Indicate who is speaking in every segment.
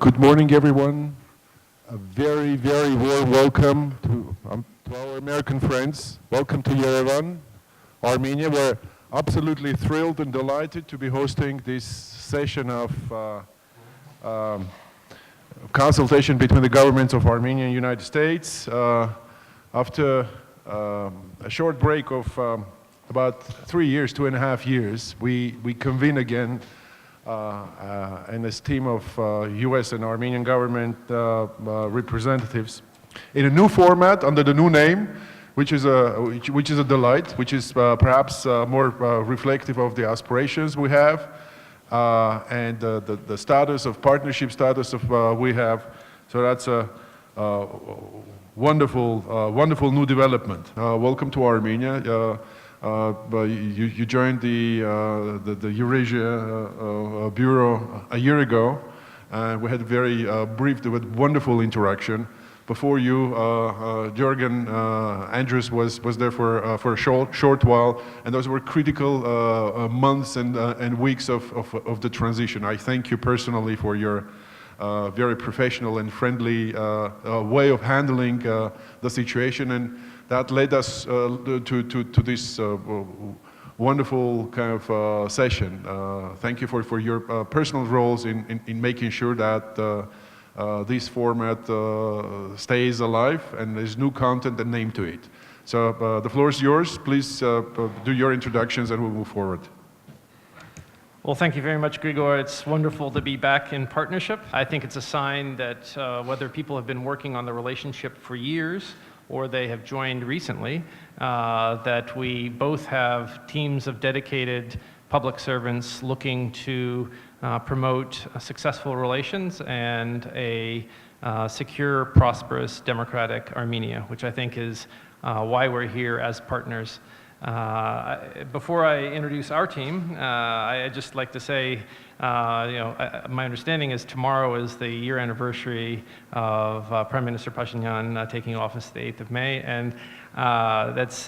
Speaker 1: Good morning, everyone. A very, very warm welcome to our American friends. Welcome to Yerevan, Armenia. We're absolutely thrilled and delighted to be hosting this session of consultation between the governments of Armenia and the United States. After a short break of about 3 years, 2.5 years, we convene again and this team of US and Armenian government representatives in a new format under the new name, which is a delight, which is perhaps more reflective of the aspirations we have and the status of partnership status of we have. So that's a wonderful new development. Welcome to Armenia. You joined the Eurasia Bureau a year ago. We had a very brief, wonderful interaction. Before you, Jürgen Andrus was there for a short while, and those were critical months and weeks of the transition. I thank you personally for your very professional and friendly way of handling the situation, and that led us to this wonderful kind of session. Thank you for your personal roles in making sure that this format stays alive and there's new content and name to it. So the floor is yours. Please do your introductions and we'll move forward.
Speaker 2: Well, thank you very much, Grigor. It's wonderful to be back in partnership. I think it's a sign that whether people have been working on the relationship for years or they have joined recently, that we both have teams of dedicated public servants looking to promote successful relations and a secure, prosperous, democratic Armenia, which I think is why we're here as partners. Before I introduce our team, I'd just like to say, my understanding is tomorrow is the year anniversary of Prime Minister Pashinyan taking office the 8th of May, and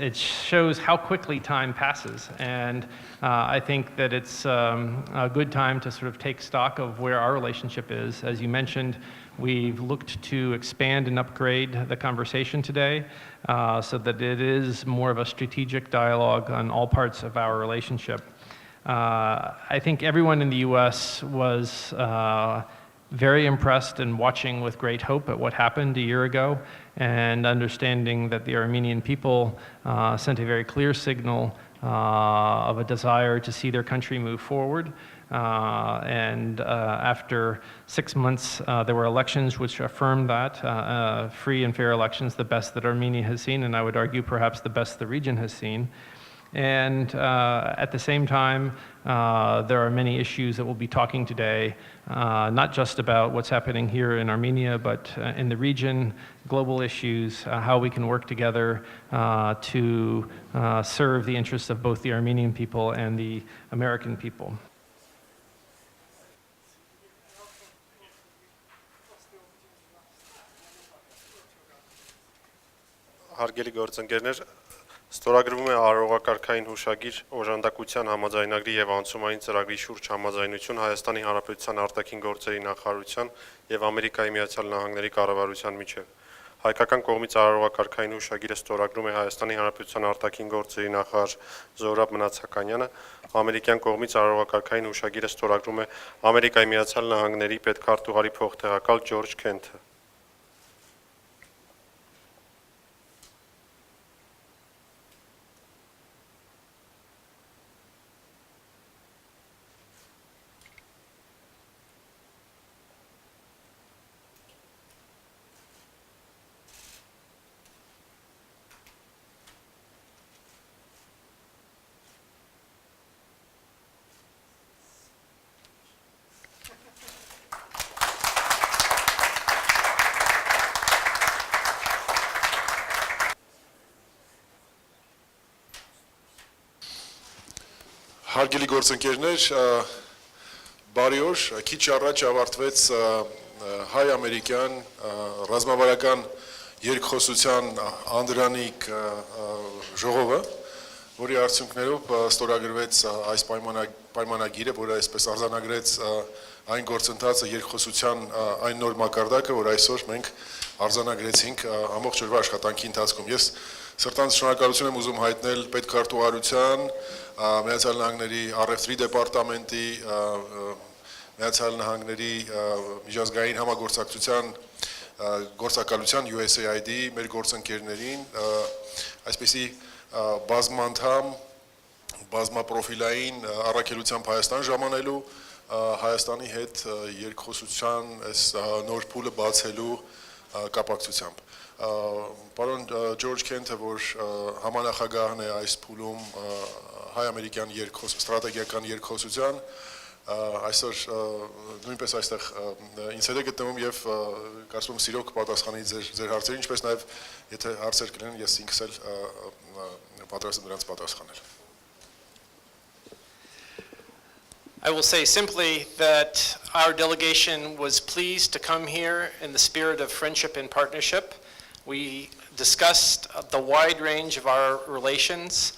Speaker 2: it shows how quickly time passes. And I think that it's a good time to sort of take stock of where our relationship is. As you mentioned, we've looked to expand and upgrade the conversation today so that it is more of a strategic dialogue on all parts of our relationship. I think everyone in the US was very impressed and watching with great hope at what happened a year ago, and understanding that the Armenian people sent a very clear signal of a desire to see their country move forward. After 6 months, there were elections which affirmed that, free and fair elections, the best that Armenia has seen, and I would argue perhaps the best the region has seen. And at the same time, there are many issues that we'll be talking today, not just about what's happening here in Armenia, but in the region, global issues, how we can work together to serve the interests of both the Armenian people and the American people.
Speaker 3: Հարգելի գործընկերներ, ստորագրվում է արարողակարգային հուշագիր օժանդակության համաձայնագրի եւ անցումային ծրագրի շուրջ համաձայնություն Հայաստանի Հանրապետության արտաքին գործերի նախարարության եւ Ամերիկայի Միացյալ Նահանգների կառավարության միջեւ։ Հայկական կողմից արարողակարգային հուշագիրը ստորագրում է Հայաստանի Հանրապետության արտաքին գործերի նախարար Զոհրաբ Մնացականյանը, ամերիկյան կողմից արարողակարգային հուշագիրը ստորագրում է Ամերիկայի Միացյալ Նահանգների պետքարտուղարի փոխտեղակալ Ջորջ Քենթը։
Speaker 4: Հարգելի գործընկերներ, բարի օր, քիչ առաջ ավարտվեց հայ-ամերիկյան ռազմավարական երկխոսության անդրանիկ ժողովը, որի արդյունքներով ստորագրվեց այս պայմանագիրը, որը այսպես արձանագրեց այն գործընթացը երկխոսության այն նոր մակարդակը, որ այսօր մենք արձանագրեցինք ամբողջ օրվա աշխատանքի ընթացքում։ Ես սրտանց շնորհակալություն եմ ուզում հայտնել պետքարտուղարության, Միացյալ Նահանգների առևտրի դեպարտամենտի, Միացյալ Նահանգների միջազգային համագործակցության գործակալության USAID մեր գործընկերներին, այսպեսի բազմանդամ, բազմապրոֆիլային առաքելությամբ Հայաստան ժամանելու, Հայաստանի հետ երկխոսության այս նոր փուլը բացելու կապակցությամբ։ Պարոն Ջորջ Քենթը, որ համանախագահն է այս փուլում հայ-ամերիկյան ստրատեգիական երկխոսության, այսօր նույնպես այստեղ ինձ հետ է գտնվում եւ կարծում եմ սիրով կպատասխանի ձեր հարցերին, ինչպես նաեւ եթե հարցեր կլինեն, ես ինքս էլ պատրաստ եմ նրանց պատասխանել։
Speaker 2: I will say simply that our delegation was pleased to come here in the spirit of friendship and partnership. We discussed the wide range of our relations,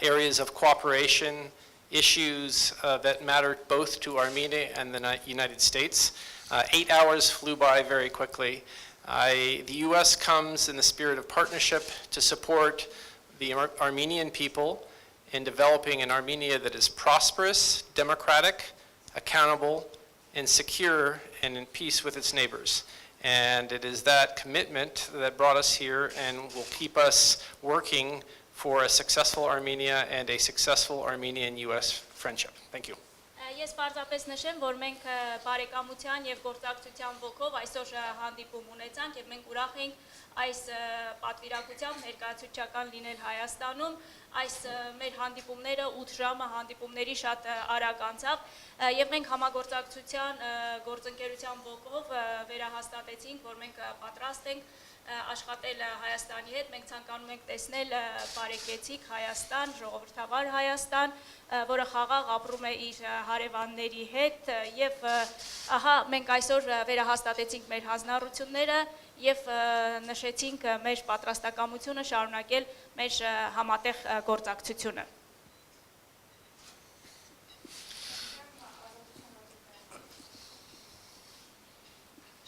Speaker 2: areas of cooperation, issues that matter both to Armenia and the United States. 8 hours flew by very quickly. The U.S. comes in the spirit of partnership to support the Armenian people in developing an Armenia that is prosperous, democratic, accountable, and secure, and in peace with its neighbors. And it is that commitment that brought us here and will keep us working for a successful Armenia and a successful Armenian-US friendship. Thank you.
Speaker 5: Ես պարզապես նշեմ, որ մենք բարեկամության եւ գործակցության ոգով այսօր հանդիպում ունեցանք եւ մենք ուրախ ենք այս պատվիրակությամբ ներկայացուցչական լինել Հայաստանում։ Այս մեր հանդիպումները 8 ժամը հանդիպումների շատ արագ անցավ եւ մենք համագործակցության գործընկերության ոգով վերահաստատեցինք, որ մենք պատրաստ ենք աշխատել Հայաստանի հետ, մենք ցանկանում ենք տեսնել բարեկեցիկ Հայաստան, ժողովրդավար Հայաստան, որը խաղաղ ապրում է իր հարևանների հետ եւ ահա մենք այսօր վերահաստատեցինք մեր հանձնառությունները եւ նշեցինք մեր պատրաստակամությունը շարունակել մեր համատեղ գործակցությունը։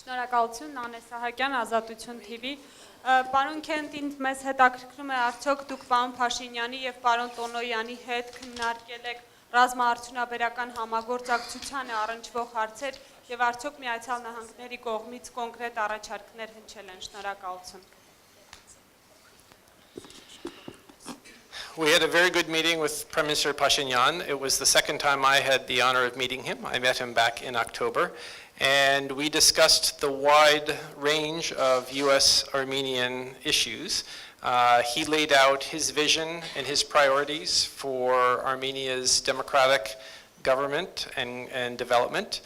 Speaker 6: Շնորհակալություն, Նանե Սահակյան, Ազատություն TV։ Պարոն Քենթին, մեզ հետաքրքրում է արդյոք դուք պարոն Փաշինյանի եւ պարոն Տոնոյանի հետ քննարկել եք ռազմաարդյունաբերական համագործակցությանը առնչվող հարցեր եւ արդյոք Միացյալ Նահանգների կողմից կոնկրետ առաջարկներ հնչել են։ Շնորհակալություն։
Speaker 2: We had a very good meeting with Prime Minister Pashinyan. It was the second time I had the honor of meeting him. I met him back in October. And we discussed the wide range of U.S.-Armenian issues. He laid out his vision and his priorities for Armenia's democratic government and development.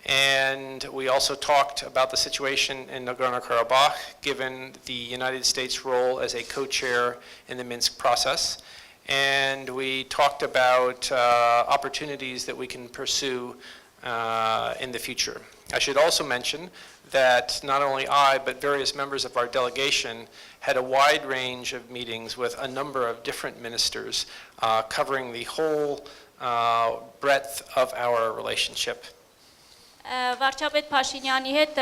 Speaker 2: And we also talked about the situation in Nagorno-Karabakh, given the United States' role as a co-chair in the Minsk process. And we talked about opportunities that we can pursue in the future. I should also mention that not only I, but various members of our delegation had a wide range of meetings with a number of different ministers covering the whole breadth of our relationship.
Speaker 5: Վարչապետ Փաշինյանի հետ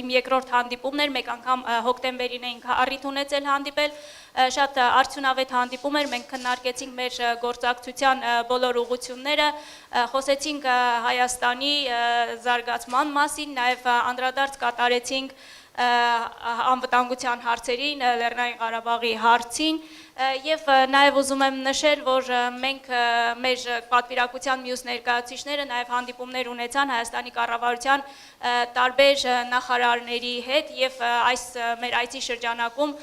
Speaker 5: իմ երկրորդ հանդիպումն էր, մեկ անգամ հոկտեմբերին էինք առիթ ունեցել հանդիպել, շատ արդյունավետ հանդիպում էր, մենք քննարկեցինք մեր գործակցության բոլոր ուղղությունները, խոսեցինք Հայաստանի զարգացման մասին, նաև անդրադարձ կատարեցինք անվտանգության հարցերին, Լեռնային Ղարաբաղի հարցին եւ նաեւ ուզում եմ նշել, որ մենք մեր պատվիրակության մյուս ներկայացուցիչները նաեւ հանդիպումներ ունեցան Հայաստանի կառավարության տարբեր նախարարների հետ եւ այս մեր այցի շրջանակում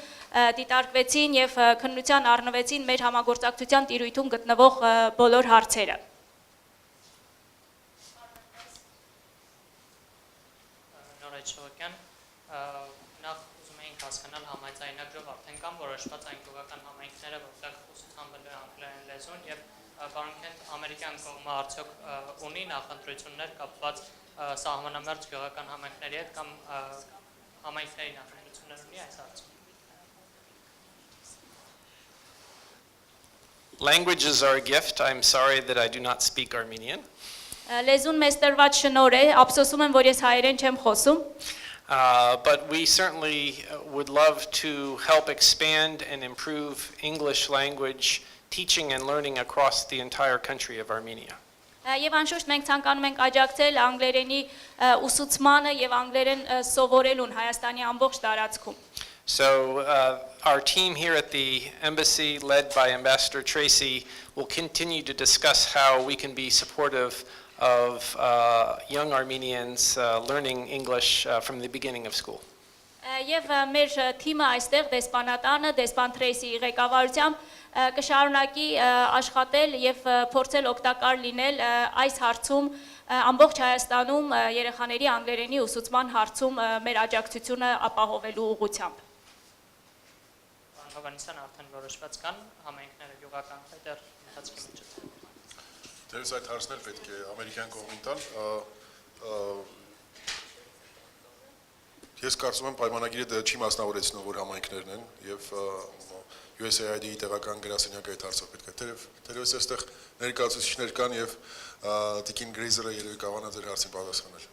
Speaker 5: դիտարկվեցին եւ քննության առնվեցին մեր համագործակցության տիրույթում գտնվող բոլոր հարցերը։
Speaker 7: Նախ ուզում էինք հասկանալ համաձայնագրով արդեն կան որոշված այն գյուղական համայնքները, որտեղ ուսուցանվել է անգլերեն լեզուն եւ պարոն Քենթ, ամերիկյան կողմը արդյոք ունի նախընտրություններ կապված սահմանամերձ գյուղական համայնքների հետ կամ համայնքների նախընտրություններ ունի այս հարցում։
Speaker 2: Languages are a gift. I'm sorry that I do not speak Armenian.
Speaker 5: Լեզուն մեզ տրված շնորհ է, ափսոսում եմ, որ ես հայերեն չեմ խոսում,
Speaker 2: But we certainly would love to help expand and improve English language teaching and learning across the entire country of Armenia.
Speaker 5: Եվ անշուշտ մենք ցանկանում ենք աջակցել անգլերենի ուսուցմանը եւ անգլերեն սովորելուն Հայաստանի ամբողջ տարածքում։
Speaker 2: So our team here at the embassy, led by Ambassador Tracy, will continue to discuss how we can be supportive of young Armenians learning English from the beginning of school.
Speaker 5: Եվ մեր թիմը այստեղ դեսպանատանը, դեսպան Թրեյսի ղեկավարությամբ կշարունակի աշխատել եւ փորձել օգտակար լինել այս հարցում ամբողջ Հայաստանում երեխաների անգլերենի ուսուցման հարցում մեր աջակցությունը ապահովելու ուղղությամբ։
Speaker 7: Հովհաննիսյան արդեն որոշված կան համայնքները յուղական դեր ընթացքի մեջ։
Speaker 4: Դերս այդ հարցներ պետք է ամերիկյան կողմին տալ։ Ես կարծում եմ պայմանագիրը դա չի մասնավորեցնում, որ համայնքներն են եւ USAID-ի տեղական գրասենյակը այդ հարցով պետք է թերևս այստեղ ներկայացուցիչներ կան եւ Տիկին Գրեյզերը երևի կավանա ձեր հարցին պատասխանել։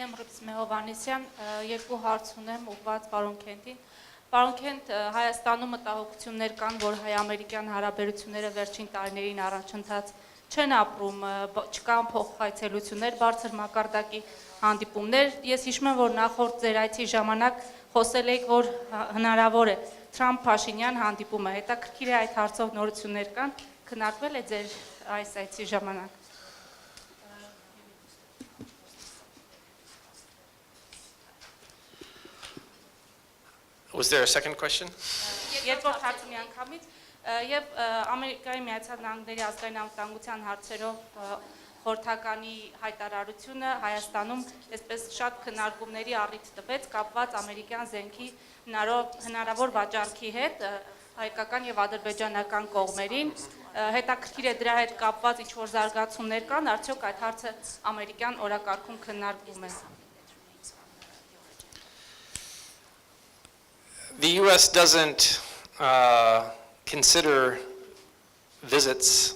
Speaker 8: Հովհաննիսյան Հովհաննիսյան, երկու հարց ունեմ ուղղված պարոն Քենթին։ Պարոն Քենթ, Հայաստանում մտահոգություններ կան, որ հայ-ամերիկյան հարաբերությունները վերջին տարիներին առաջընթաց չեն ապրում, չկան փոխխայցելություններ, բարձր մակարդակի հանդիպումներ։ Ես հիշում եմ, որ նախորդ ձեր այցի ժամանակ խոսել եք, որ հնարավոր է Թրամփ-Փաշինյան հանդիպումը։ Հետաքրքիր է այդ հարցով նորություններ կան, քննարկվել է ձեր այս այցի ժամանակ։
Speaker 2: Was there a second question?
Speaker 8: Երկրորդ հարցը միանգամից եւ Ամերիկայի Միացյալ Նահանգների ազգային անվտանգության հարցերով խորհրդականի հայտարարությունը Հայաստանում այսպես շատ քննարկումների առիթ տվեց կապված ամերիկյան զենքի հնարավոր վաճառքի հետ հայկական եւ ադրբեջանական կողմերին հետաքրքիր է դրա հետ կապված ինչ որ զարգացումներ կան արդյոք այդ հարցը ամերիկյան օրակարգում քննարկվում է
Speaker 2: The U.S. doesn't consider visits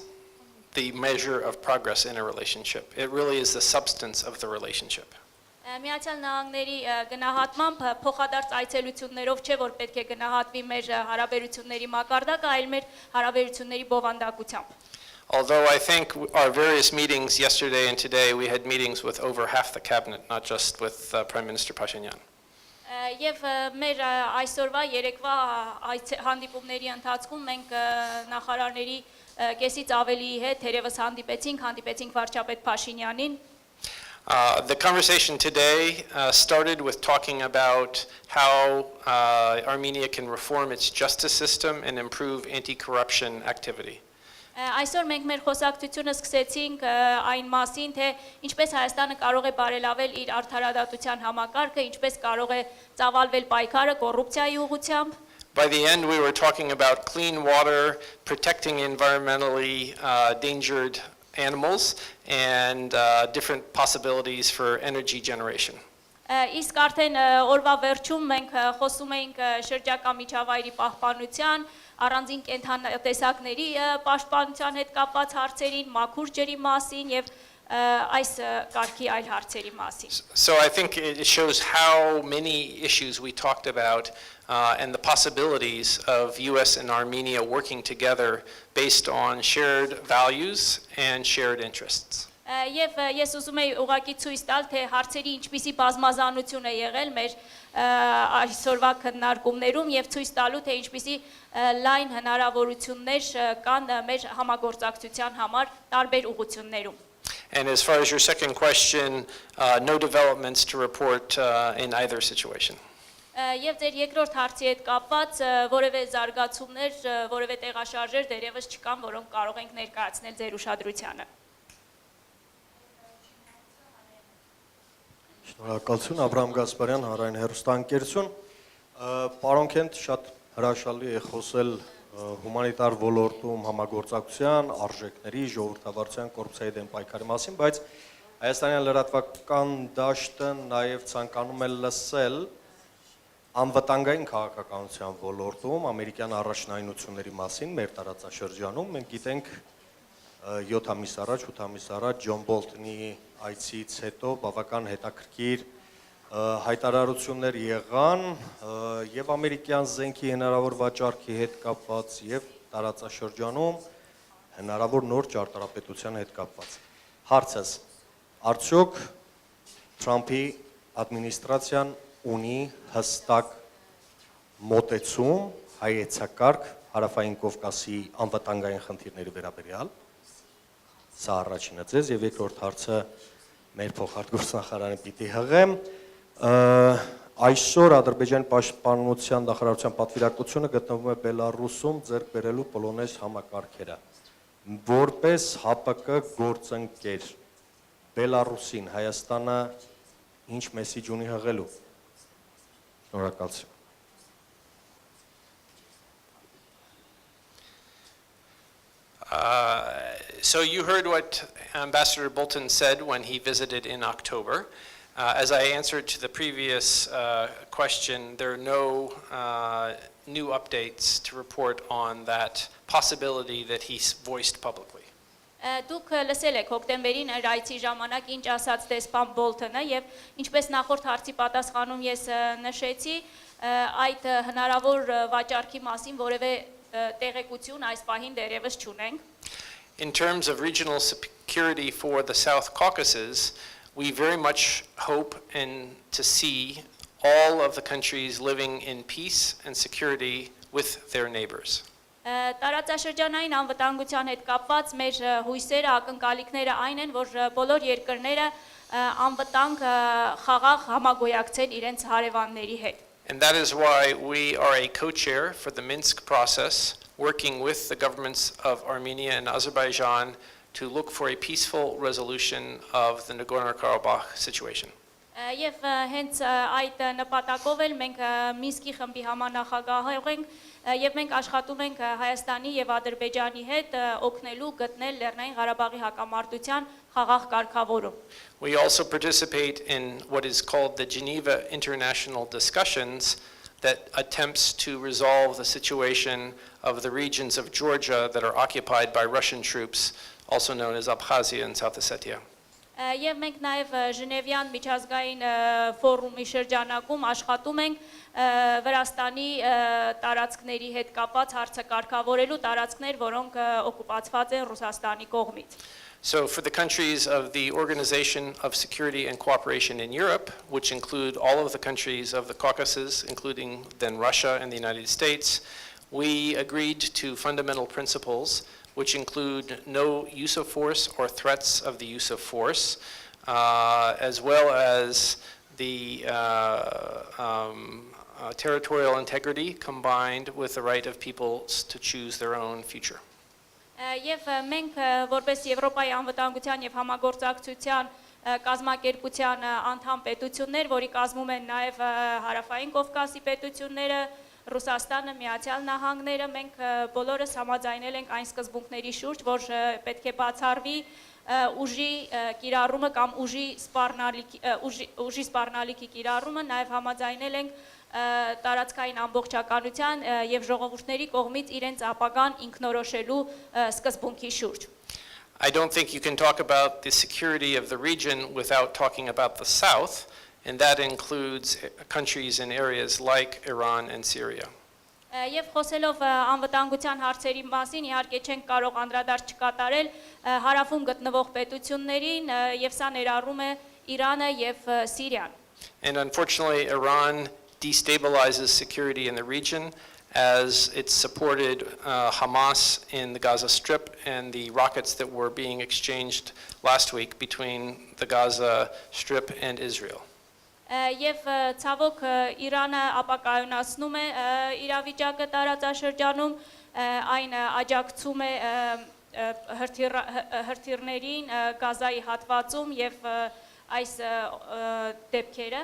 Speaker 2: the measure of progress in a relationship. It really is the substance of the relationship.
Speaker 5: Միացյալ Նահանգների գնահատմամբ փոխադարձ այցելություններով չէ որ պետք է գնահատվի մեր հարաբերությունների մակարդակը, այլ մեր հարաբերությունների բովանդակությամբ։
Speaker 2: Although I think our various meetings yesterday and today, we had meetings with over half the cabinet, not just with Prime Minister Pashinyan.
Speaker 5: Եվ մեր այսօրվա երեկվա հանդիպումների ընթացքում մենք նախարարների կեսից ավելի հետ թերևս հանդիպեցինք վարչապետ Փաշինյանին
Speaker 2: The conversation today started with talking about how Armenia can reform its justice system and improve anti-corruption activity.
Speaker 5: Այսօր մենք մեր խոսակցությունը սկսեցինք այն մասին, թե ինչպես Հայաստանը կարող է բարելավել իր արդարադատության hamակարգը, ինչպես կարող է ծավալվել պայքարը կոռուպցիայի ուղղությամբ։
Speaker 2: By the end, we were talking about clean water, protecting environmentally endangered animals, and different possibilities for energy generation.
Speaker 5: Իսկ արդեն օրվա վերջում մենք խոսում էինք շրջակա միջավայրի պահպանության, առանձին կենդանատեսակների պաշտպանության հետ կապված հարցերին, մաքուր ջրի մասին եւ այս կարգի այլ հարցերի մասին.
Speaker 2: So I think it shows how many issues we talked about and the possibilities of US and Armenia working together based on shared values and shared interests.
Speaker 5: Եվ ես ուզում եի ուղղակի ցույց տալ, թե հարցերի ինչպիսի բազմազանություն է եղել մեր այսօրվա քննարկումներում եւ ցույց տալու, թե ինչպիսի լայն հնարավորություններ կան մեր համագործակցության համար տարբեր ուղղություններում։
Speaker 2: And as far as your second question, no developments to report in either situation.
Speaker 5: Եվ ձեր երկրորդ հարցի հետ կապված որևէ զարգացումներ, որևէ տեղաշարժեր դեռևս չկան, որոնք կարող ենք ներկայացնել ձեր ուշադրությանը։
Speaker 9: Շնորհակալություն Աբրահամ Գասպարյան, Հանրային հեռուստաընկերություն։ Պարոն Քենթ, շատ հրաշալի է խոսել հումանիտար ոլորտում համագործակցության, արժեքների, ժողովրդավարության, կոռուպցիայի դեմ պայքարի մասին, բայց Հայաստանյան լրատվական դաշտը նաև ցանկանում է լսել Անվտանգային քաղաքականության ոլորտում ամերիկյան առաջնայնությունների մասին մեր տարածաշրջանում մենք գիտենք 7 ամիս առաջ, 8 ամիս առաջ Ջոն Բոլթոնի այցից հետո բավական հետաքրքիր հայտարարություններ եղան եւ ամերիկյան զենքի հնարավոր վաճառքի հետ կապված եւ տարածաշրջանում հնարավոր նոր ճարտարապետության հետ կապված։ Հարցս, արդյոք Թրամփի ադմինիստրացիան ունի հստակ մոտեցում հայեցակարգ Հարավային Կովկասի անվտանգային խնդիրների վերաբերյալ։ Սա առաջինը ձեզ եւ երկրորդ հարցը մեր արտգործնախարարին պիտի հղեմ։ Այսօր Ադրբեջանի պաշտպանության նախարարության պատվիրակությունը գտնվում է Բելարուսում ձեռք բերելու պոլոնեզ համակարգերը։ Որպես ՀԱՊԿ գործընկեր Բելարուսին Հայաստանը ինչ մեսիջ ունի հղելու։ Շնորհակալություն։
Speaker 2: So you heard what Ambassador Bolton said when he visited in October. As I answered to the previous question, there are no new updates to report on that possibility that he voiced publicly.
Speaker 5: Դուք լսել եք հոկտեմբերին իր այցի ժամանակ ինչ ասաց դեսպան Բոլթոնը եւ ինչպես նախորդ հարցի պատասխանում ես նշեցի, այդ հնարավոր վաճառքի մասին որևէ տեղեկություն այս պահին դեռևս չունենք։
Speaker 2: In terms of regional security for the South Caucasus, we very much hope and to see all of the countries living in peace and security with their neighbors.
Speaker 5: Տարածաշրջանային անվտանգության հետ կապված մեր հույսերը, ակնկալիքները այն են, որ բոլոր երկրները անվտանգ խաղաղ համագոյակցեն իրենց հարևանների հետ։
Speaker 2: And that is why we are a co-chair for the Minsk process, working with the governments of Armenia and Azerbaijan to look for a peaceful resolution of the Nagorno-Karabakh situation.
Speaker 5: Եվ հենց այդ նպատակով էլ մենք Մինսկի խմբի համանախագահ ենք եւ մենք աշխատում ենք Հայաստանի եւ Ադրբեջանի հետ օգնելու գտնել Լեռնային Ղարաբաղի հակամարտության խաղաղ կարգավորում։
Speaker 2: We also participate in what is called the Geneva International Discussions that attempts to resolve the situation of the regions of Georgia that are occupied by Russian troops, also known as Abkhazia and South Ossetia.
Speaker 5: Եվ մենք նաև Ժնևյան միջազգային ֆորումի շրջանակում աշխատում ենք Վրաստանի տարածքների հետ կապված հարցը կարգավորելու տարածքներ, որոնք օկուպացված են Ռուսաստանի կողմից։
Speaker 2: So for the countries of the Organization of Security and Cooperation in Europe, which include all of the countries of the Caucasus, including then Russia and the United States, we agreed to fundamental principles which include no use of force or threats of the use of force, as well as the territorial integrity combined with the right of peoples to choose their own future.
Speaker 5: Եվ մենք որպես Եվրոպայի անվտանգության եւ համագործակցության կազմակերպության անդամ պետություններ, որի կազմում են նաև Հարավային Կովկասի պետությունները, Ռուսաստանը, Միացյալ Նահանգները, մենք բոլորս համաձայնել ենք այն սկզբունքների շուրջ, որ պետք է բացառվի ուժի կիրառումը կամ ուժի սպառնալիքի կիրառումը, նաև համաձայնել ենք տարածքային ամբողջականության եւ ժողովուրդների կողմից իրենց ապագան ինքնորոշելու սկզբունքի շուրջ։
Speaker 2: I don't think you can talk about the security of the region without talking about the South, and that includes countries in areas like Iran and Syria.
Speaker 5: Եվ խոսելով անվտանգության հարցերի մասին, իհարկե չենք կարող անդրադարձ չկատարել հարավում գտնվող պետություններին, եւ սա ներառում է Իրանը եւ Սիրիան։
Speaker 2: And unfortunately, Iran destabilizes security in the region as it supported Hamas in the Gaza Strip and the rockets that were being exchanged last week between the Gaza Strip and Israel.
Speaker 5: Եվ ցավոք Իրանը ապակայունացնում է իրավիճակը տարածաշրջանում, այն աջակցում է հրթիռներին Գազայի հատվածում եւ այս դեպքերը։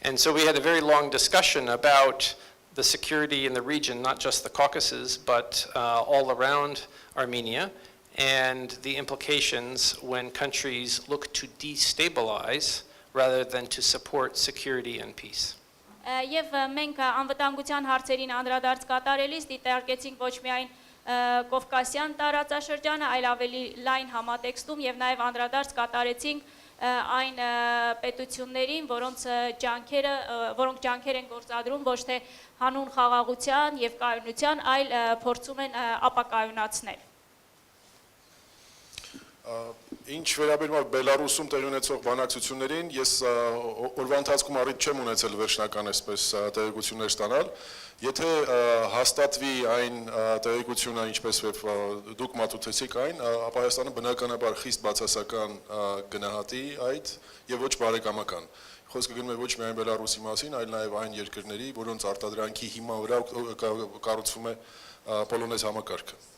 Speaker 2: And so we had a very long discussion about the security in the region, not just the Caucasus, but all around Armenia, and the implications when countries look to destabilize rather than to support security and peace.
Speaker 5: Եվ մենք անվտանգության հարցերին անդրադարձ կատարելիս դիտարկեցինք ոչ միայն Կովկասյան տարածաշրջանը, այլ ավելի լայն համատեքստում եւ նաեւ անդրադարձ կատարեցինք այն պետություններին, որոնք ջանքեր են գործադրում ոչ թե հանուն խաղաղության եւ կայունության, այլ փորձում են ապակայունացնել։
Speaker 4: Ինչ վերաբերում է Բելարուսում տեղի ունեցող բանակցություններին, ես օրվա ընթացքում առիթ չեմ ունեցել վերջնական այսպես տեղեկություններ ստանալ։ Եթե հաստատվի այն տեղեկությունը, ինչպես դուք մատուցեցիք այն, ապա Հայաստանը բնականաբար խիստ բացասական գնահատի այդ եւ ոչ բարեկամական։ Խոսքը գնում է ոչ միայն Բելարուսի մասին, այլ նաեւ այն երկրների, որոնց արտադրանքի հիման վրա կառուցվում է պոլոնեզ համակարգը։